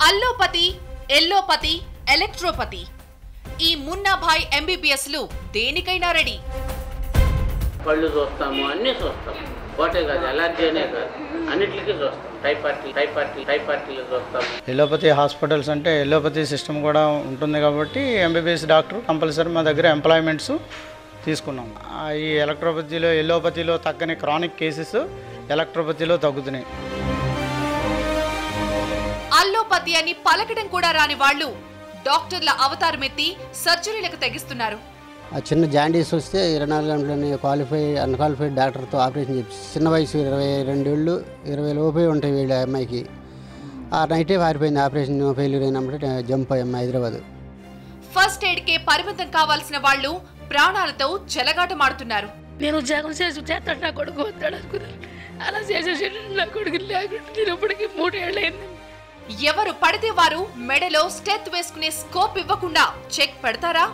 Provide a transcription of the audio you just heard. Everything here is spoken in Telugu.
అల్లోపతి, ఎల్లోపతి, ఎలక్ట్రోపతి ఈ మున్నాభాయ్ ఎంబీబీఎస్లు దేనికైనా రెడీ. పళ్ళు చూస్తాము, అన్నీ చూస్తాము. ఒకటే కాదు, ఎలర్జీ అనే కాదు, అన్నిటికీ చూస్తాం. టైపార్టీలు చూస్తాము. ఎల్లోపతి హాస్పిటల్స్ అంటే ఎల్లోపతి సిస్టమ్ కూడా ఉంటుంది కాబట్టి ఎంబీబీఎస్ డాక్టర్ కంపల్సరీ మా దగ్గర ఎంప్లాయ్మెంట్స్ తీసుకున్నాం. ఈ ఎలక్ట్రోపతిలో ఎల్లోపతిలో తగ్గని క్రానిక్ కేసెస్ ఎలక్ట్రోపతిలో తగ్గుతున్నాయి. అల్లోపతి అని పలకడం కూడా రాని వాళ్ళు డాక్టర్ల అవతారమెత్తి సర్జరీలకు తెగిస్తున్నారు. ఆ చిన్న జాండీస్ వస్తే 24 గంటలని అన్క్వాలిఫైడ్ డాక్టర్తో ఆపరేషన్ చేసి చిన్న వయసు 22 ఏళ్ళు 20 లోపే ఉంటాయి వీళ్ళ అమ్మాయికి. ఆ నైటే పారిపోయింది. ఆపరేషన్ ఫెయిల్యూర్ అయినప్పుడు జంప్ అయ్యాము హైదరాబాద్. ఫస్ట్ ఎయిడ్ కే పరిమితం కావాల్సిన వాళ్ళు ప్రాణాలతో చెలగాటమాడుతున్నారు. నేను ఉద్యోగం చేస్తాడు, నా కొడుకు వస్తాడు అనుకున్నాను. అలా చేసేసాడు. నా కొడుకు లేకుండా నేను ఇప్పటికీ 3 ఏళ్ళు అయింది. ఎవరు పడితే వారు మెడలో స్టెత్ వేసుకునే స్కోప్ ఇవ్వకుండా చెక్ పెడతారా?